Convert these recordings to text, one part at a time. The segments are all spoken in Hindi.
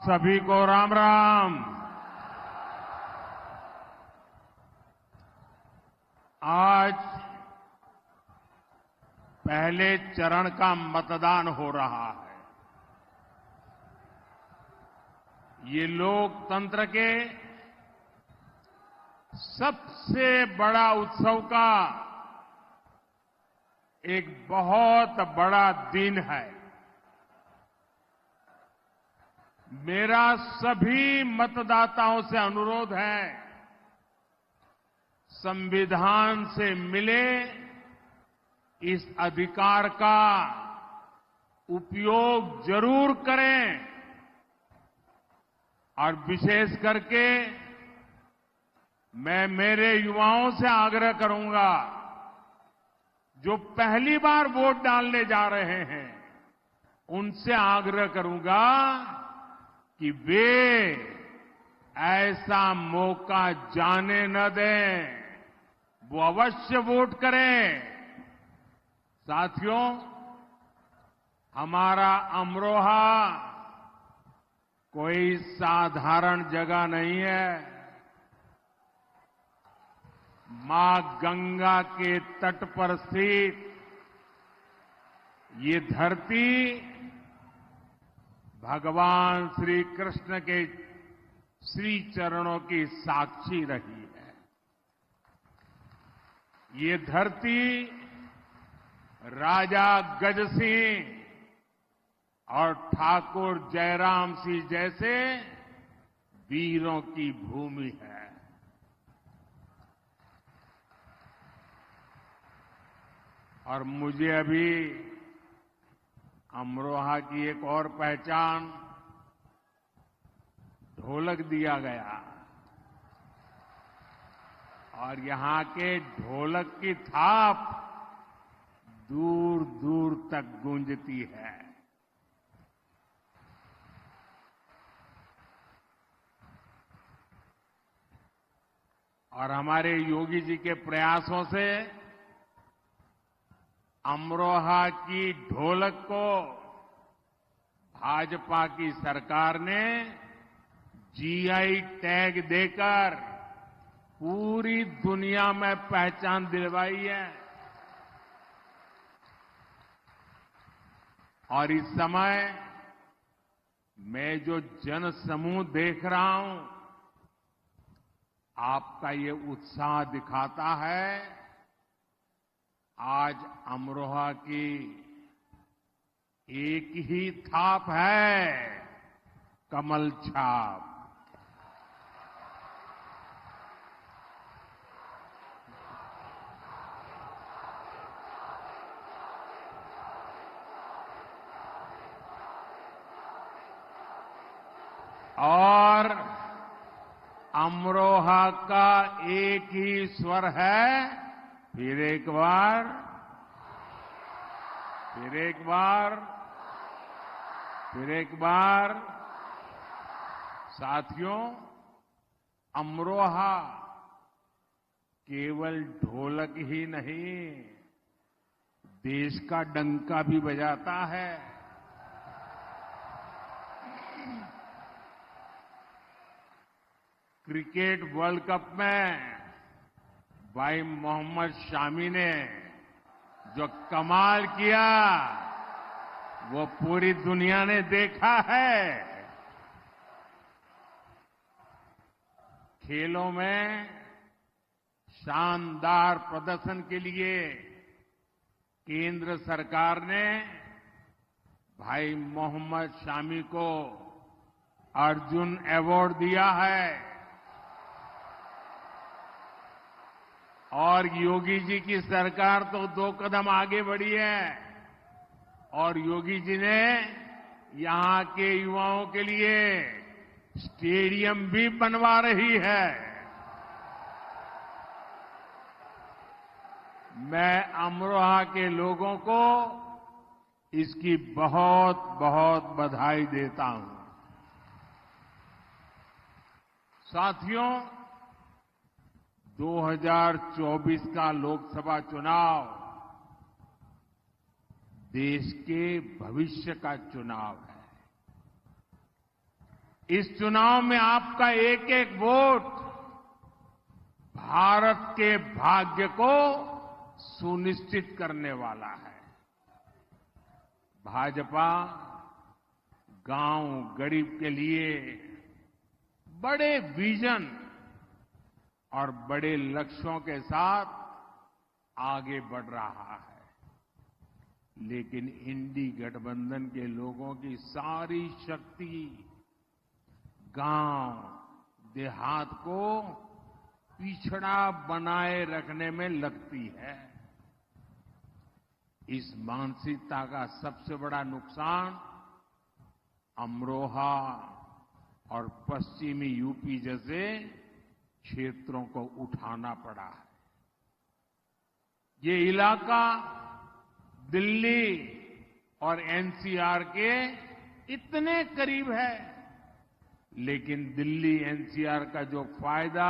सभी को राम राम। आज पहले चरण का मतदान हो रहा है। ये लोकतंत्र के सबसे बड़ा उत्सव का एक बहुत बड़ा दिन है। मेरा सभी मतदाताओं से अनुरोध है, संविधान से मिले इस अधिकार का उपयोग जरूर करें और विशेष करके मैं मेरे युवाओं से आग्रह करूंगा, जो पहली बार वोट डालने जा रहे हैं, उनसे आग्रह करूंगा कि वे ऐसा मौका जाने न दें, वो अवश्य वोट करें। साथियों, हमारा अमरोहा कोई साधारण जगह नहीं है। मां गंगा के तट पर स्थित ये धरती भगवान श्री कृष्ण के श्री चरणों की साक्षी रही है। ये धरती राजा गज सिंह और ठाकुर जयराम सिंह जैसे वीरों की भूमि है। और मुझे अभी अमरोहा की एक और पहचान ढोलक दिया गया और यहां के ढोलक की थाप दूर दूर तक गूंजती है। और हमारे योगी जी के प्रयासों से अमरोहा की ढोलक को भाजपा की सरकार ने जीआई टैग देकर पूरी दुनिया में पहचान दिलवाई है। और इस समय मैं जो जनसमूह देख रहा हूं, आपका ये उत्साह दिखाता है आज अमरोहा की एक ही थाप है, कमल छाप। और अमरोहा का एक ही स्वर है, फिर एक बार, फिर एक बार, फिर एक बार। साथियों, अमरोहा केवल ढोलक ही नहीं, देश का डंका भी बजाता है। क्रिकेट वर्ल्ड कप में भाई मोहम्मद शामी ने जो कमाल किया, वो पूरी दुनिया ने देखा है। खेलों में शानदार प्रदर्शन के लिए केंद्र सरकार ने भाई मोहम्मद शामी को अर्जुन अवार्ड दिया है। और योगी जी की सरकार तो 2 कदम आगे बढ़ी है और योगी जी ने यहां के युवाओं के लिए स्टेडियम भी बनवा रही है। मैं अमरोहा के लोगों को इसकी बहुत बहुत बधाई देता हूं। साथियों, 2024 का लोकसभा चुनाव देश के भविष्य का चुनाव है। इस चुनाव में आपका एक एक वोट भारत के भाग्य को सुनिश्चित करने वाला है। भाजपा गांव गरीब के लिए बड़े विजन और बड़े लक्ष्यों के साथ आगे बढ़ रहा है, लेकिन इंडी गठबंधन के लोगों की सारी शक्ति गांव देहात को पिछड़ा बनाए रखने में लगती है। इस मानसिकता का सबसे बड़ा नुकसान अमरोहा और पश्चिमी यूपी जैसे क्षेत्रों को उठाना पड़ा है। ये इलाका दिल्ली और एनसीआर के इतने करीब है, लेकिन दिल्ली एनसीआर का जो फायदा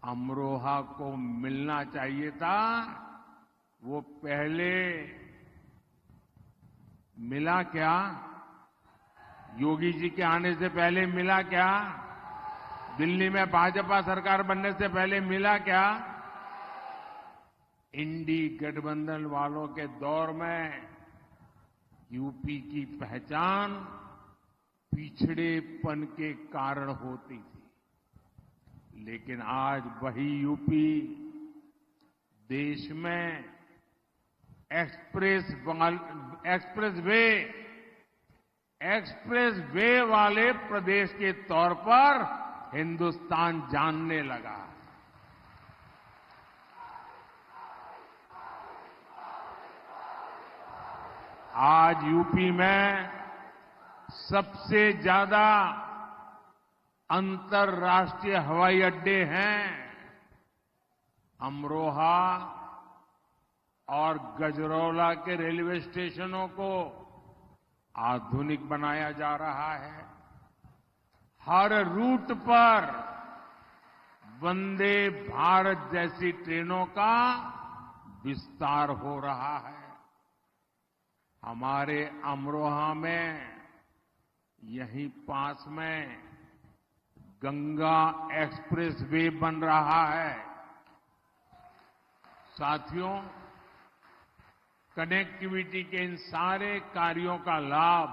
अमरोहा को मिलना चाहिए था, वो पहले मिला क्या? योगी जी के आने से पहले मिला क्या? दिल्ली में भाजपा सरकार बनने से पहले मिला क्या? इंडी गठबंधन वालों के दौर में यूपी की पहचान पिछड़ेपन के कारण होती थी, लेकिन आज वही यूपी देश में एक्सप्रेस वे वाले प्रदेश के तौर पर हिंदुस्तान जानने लगा। आज यूपी में सबसे ज्यादा अंतर्राष्ट्रीय हवाई अड्डे हैं। अमरोहा और गजरौला के रेलवे स्टेशनों को आधुनिक बनाया जा रहा है। हर रूट पर वंदे भारत जैसी ट्रेनों का विस्तार हो रहा है। हमारे अमरोहा में यहीं पास में गंगा एक्सप्रेस वे बन रहा है। साथियों, कनेक्टिविटी के इन सारे कार्यों का लाभ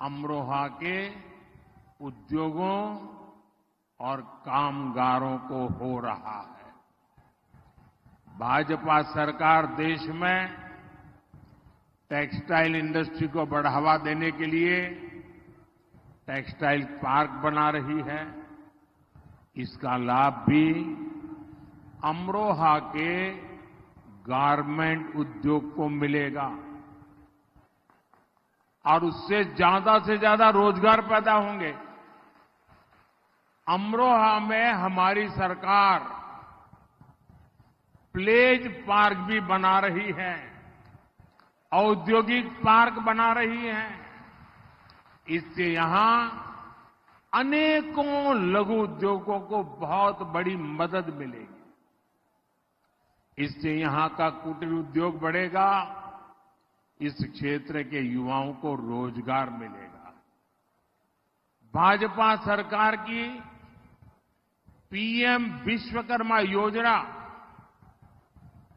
अमरोहा के उद्योगों और कामगारों को हो रहा है। भाजपा सरकार देश में टेक्सटाइल इंडस्ट्री को बढ़ावा देने के लिए टेक्सटाइल पार्क बना रही है। इसका लाभ भी अमरोहा के गारमेंट उद्योग को मिलेगा और उससे से ज्यादा रोजगार पैदा होंगे। अमरोहा में हमारी सरकार प्लेज पार्क भी बना रही है, औद्योगिक पार्क बना रही है। इससे यहां अनेकों लघु उद्योगों को बहुत बड़ी मदद मिलेगी। इससे यहां का कुटीर उद्योग बढ़ेगा, इस क्षेत्र के युवाओं को रोजगार मिलेगा। भाजपा सरकार की पीएम विश्वकर्मा योजना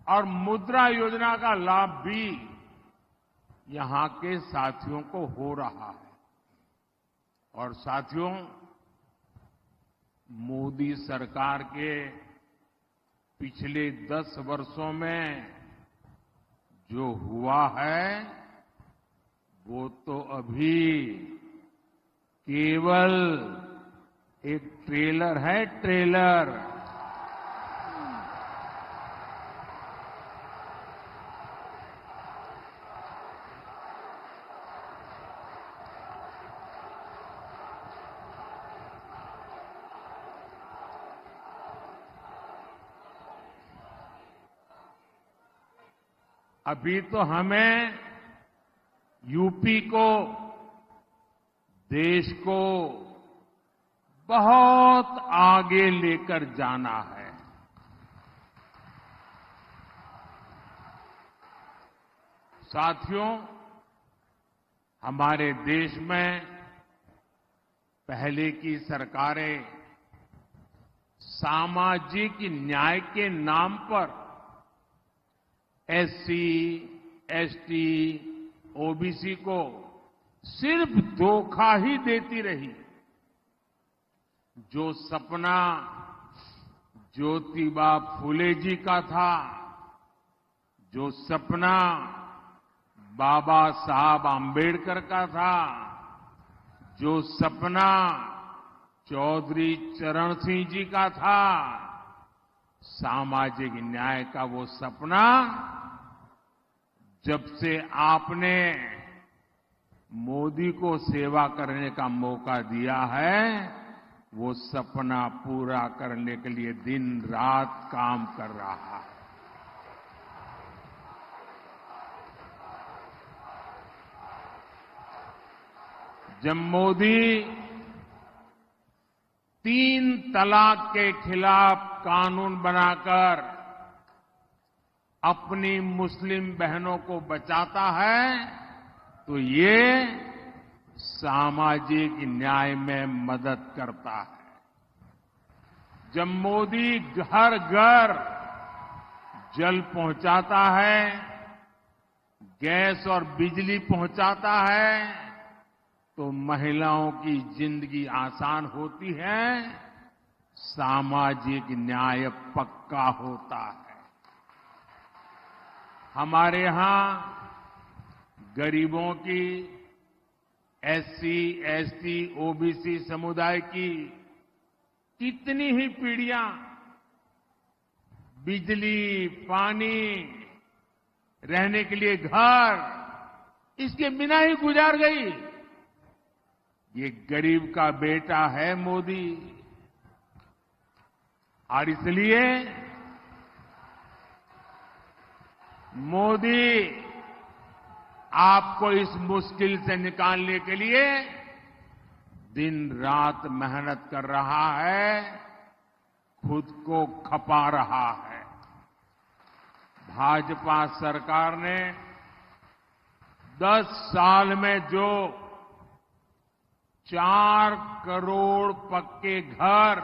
और मुद्रा योजना का लाभ भी यहां के साथियों को हो रहा है। और साथियों, मोदी सरकार के पिछले 10 वर्षों में जो हुआ है, वो तो अभी केवल एक ट्रेलर है, ट्रेलर। अभी तो हमें यूपी को, देश को बहुत आगे लेकर जाना है। साथियों, हमारे देश में पहले की सरकारें सामाजिक न्याय के नाम पर एससी, एसटी, ओबीसी को सिर्फ धोखा ही देती रही। जो सपना ज्योतिबा फुले जी का था, जो सपना बाबा साहब आंबेडकर का था, जो सपना चौधरी चरण सिंह जी का था, सामाजिक न्याय का वो सपना जब से आपने मोदी को सेवा करने का मौका दिया है, वो सपना पूरा करने के लिए दिन रात काम कर रहा है। जब मोदी 3 तलाक के खिलाफ कानून बनाकर अपनी मुस्लिम बहनों को बचाता है, तो ये सामाजिक न्याय में मदद करता है। जब मोदी घर घर जल पहुंचाता है, गैस और बिजली पहुंचाता है, तो महिलाओं की जिंदगी आसान होती है, सामाजिक न्याय पक्का होता है। हमारे यहां गरीबों की, एससी, एसटी, ओबीसी समुदाय की कितनी ही पीढ़ियां बिजली, पानी, रहने के लिए घर, इसके बिना ही गुजार गई। ये गरीब का बेटा है मोदी, और इसलिए मोदी आपको इस मुश्किल से निकालने के लिए दिन रात मेहनत कर रहा है, खुद को खपा रहा है। भाजपा सरकार ने 10 साल में जो 4 करोड़ पक्के घर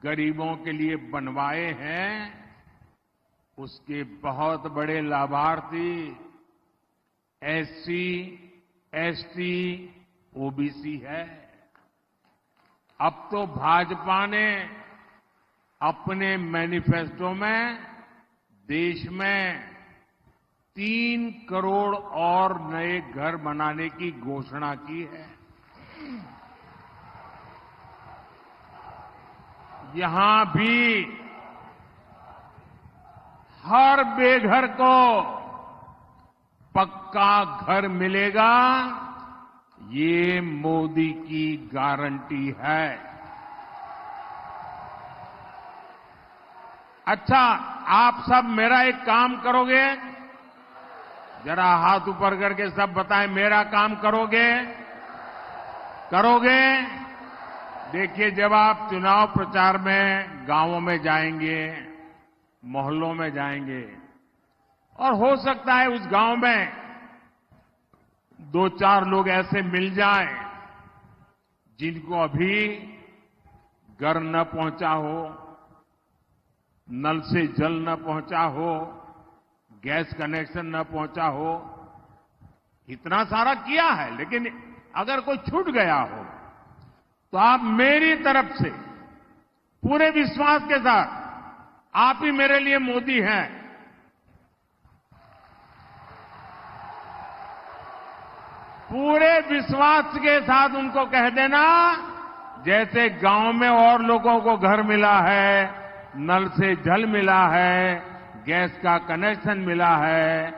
गरीबों के लिए बनवाए हैं, उसके बहुत बड़े लाभार्थी एससी, एसटी, ओबीसी है। अब तो भाजपा ने अपने मैनिफेस्टो में देश में 3 करोड़ और नए घर बनाने की घोषणा की है। यहां भी हर बेघर को पक्का घर मिलेगा, ये मोदी की गारंटी है। अच्छा, आप सब मेरा एक काम करोगे? जरा हाथ ऊपर करके सब बताएं, मेरा काम करोगे? करोगे? देखिए, जब आप चुनाव प्रचार में गांवों में जाएंगे, मोहल्लों में जाएंगे, और हो सकता है उस गांव में 2-4 लोग ऐसे मिल जाएं जिनको अभी घर न पहुंचा हो, नल से जल न पहुंचा हो, गैस कनेक्शन न पहुंचा हो। इतना सारा किया है, लेकिन अगर कोई छूट गया हो तो आप मेरी तरफ से पूरे विश्वास के साथ, आप ही मेरे लिए मोदी हैं, पूरे विश्वास के साथ उनको कह देना, जैसे गांव में और लोगों को घर मिला है, नल से जल मिला है, गैस का कनेक्शन मिला है,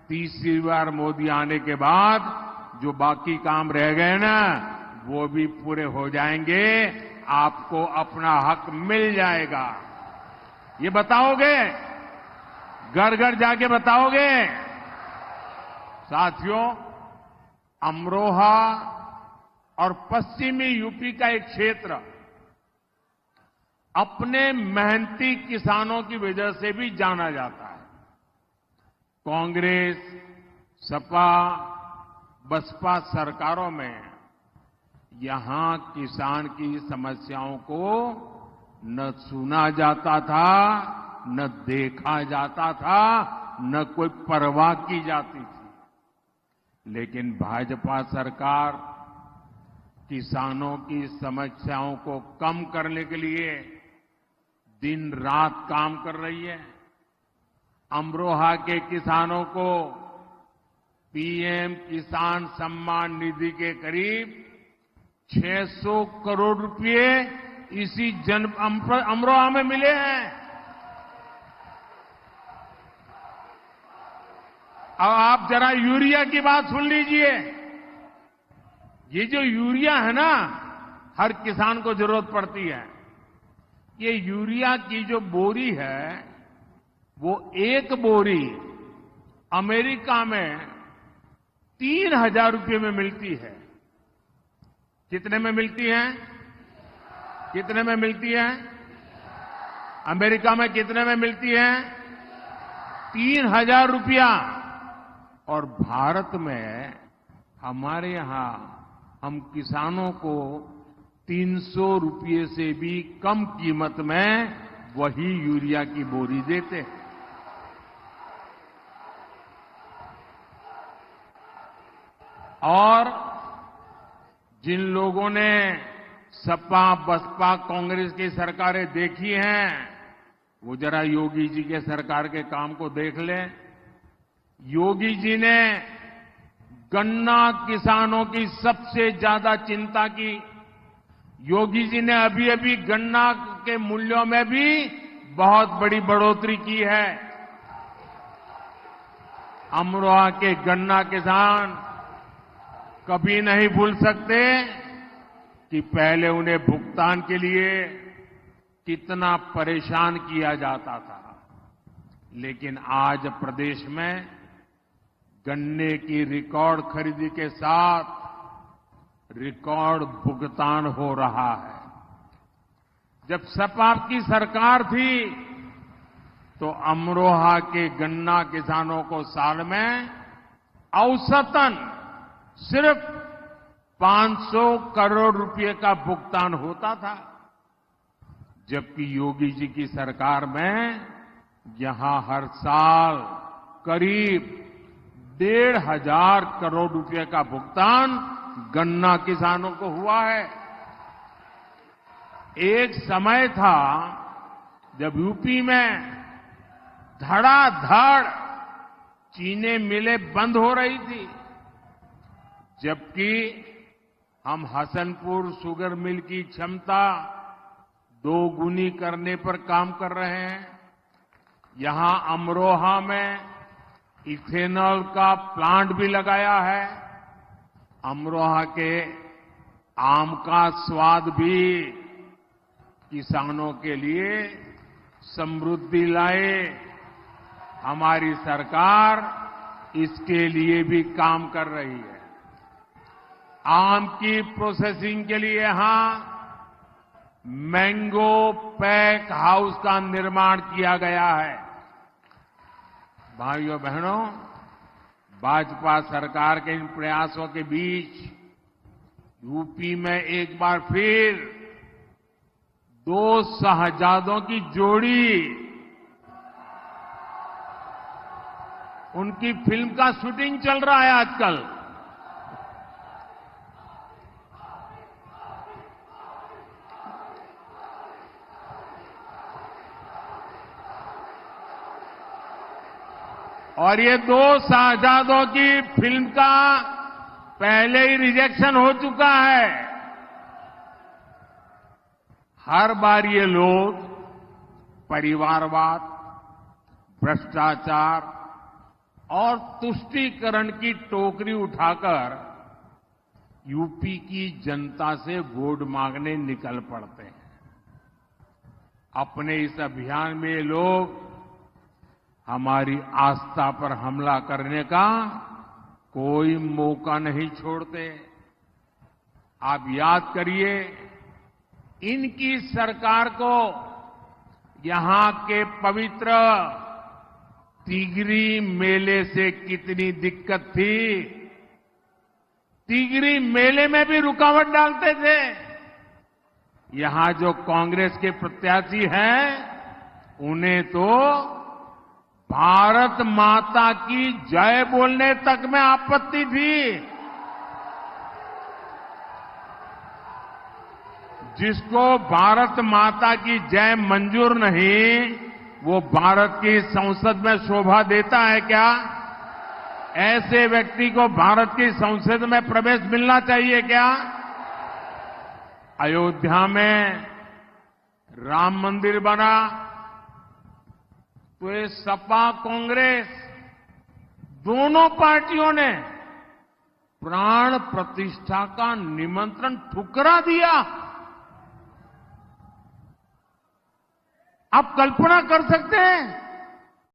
तीसरी बार मोदी आने के बाद जो बाकी काम रह गए ना, वो भी पूरे हो जाएंगे, आपको अपना हक मिल जाएगा। ये बताओगे? घर घर जाके बताओगे? साथियों, अमरोहा और पश्चिमी यूपी का एक क्षेत्र अपने मेहनती किसानों की वजह से भी जाना जाता है। कांग्रेस, सपा, बसपा सरकारों में यहां किसान की समस्याओं को न सुना जाता था, न देखा जाता था, न कोई परवाह की जाती थी। लेकिन भाजपा सरकार किसानों की समस्याओं को कम करने के लिए दिन रात काम कर रही है। अमरोहा के किसानों को पीएम किसान सम्मान निधि के करीब 600 करोड़ रुपए इसी अमरोहा में मिले हैं। अब आप जरा यूरिया की बात सुन लीजिए। ये जो यूरिया है ना, हर किसान को जरूरत पड़ती है। ये यूरिया की जो बोरी है, वो एक बोरी अमेरिका में 3,000 रुपये में मिलती है। कितने में मिलती है? कितने में मिलती है? अमेरिका में कितने में मिलती है? 3,000 रुपया। और भारत में हमारे यहां हम किसानों को 300 रुपये से भी कम कीमत में वही यूरिया की बोरी देते हैं। और जिन लोगों ने सपा बसपा कांग्रेस की सरकारें देखी हैं, वो जरा योगी जी के सरकार के काम को देख लें। योगी जी ने गन्ना किसानों की सबसे ज्यादा चिंता की। योगी जी ने अभी अभी गन्ना के मूल्यों में भी बहुत बड़ी बढ़ोतरी की है। अमरोहा के गन्ना किसान कभी नहीं भूल सकते कि पहले उन्हें भुगतान के लिए कितना परेशान किया जाता था। लेकिन आज प्रदेश में गन्ने की रिकॉर्ड खरीदी के साथ रिकॉर्ड भुगतान हो रहा है। जब सपा की सरकार थी तो अमरोहा के गन्ना किसानों को साल में औसतन सिर्फ 500 करोड़ रुपए का भुगतान होता था। जबकि योगी जी की सरकार में यहां हर साल करीब 1,500 करोड़ रुपए का भुगतान गन्ना किसानों को हुआ है। एक समय था जब यूपी में धड़ाधड़ चीनी मिलें बंद हो रही थी, जबकि हम हसनपुर शुगर मिल की क्षमता 2 गुनी करने पर काम कर रहे हैं। यहां अमरोहा में इथेनॉल का प्लांट भी लगाया है। अमरोहा के आम का स्वाद भी किसानों के लिए समृद्धि लाए। हमारी सरकार इसके लिए भी काम कर रही है। आम की प्रोसेसिंग के लिए यहां मैंगो पैक हाउस का निर्माण किया गया है। भाइयों बहनों, भाजपा सरकार के इन प्रयासों के बीच यूपी में एक बार फिर 2 शहजादों की जोड़ी, उनकी फिल्म का शूटिंग चल रहा है आजकल। और ये 2 शहजादों की फिल्म का पहले ही रिजेक्शन हो चुका है। हर बार ये लोग परिवारवाद, भ्रष्टाचार और तुष्टीकरण की टोकरी उठाकर यूपी की जनता से वोट मांगने निकल पड़ते हैं। अपने इस अभियान में ये लोग हमारी आस्था पर हमला करने का कोई मौका नहीं छोड़ते। आप याद करिए, इनकी सरकार को यहां के पवित्र तिगरी मेले से कितनी दिक्कत थी। टिगरी मेले में भी रुकावट डालते थे। यहां जो कांग्रेस के प्रत्याशी हैं, उन्हें तो भारत माता की जय बोलने तक में आपत्ति थी। जिसको भारत माता की जय मंजूर नहीं, वो भारत की संसद में शोभा देता है क्या? ऐसे व्यक्ति को भारत की संसद में प्रवेश मिलना चाहिए क्या? अयोध्या में राम मंदिर बना तो ये सपा कांग्रेस दोनों पार्टियों ने प्राण प्रतिष्ठा का निमंत्रण ठुकरा दिया। आप कल्पना कर सकते हैं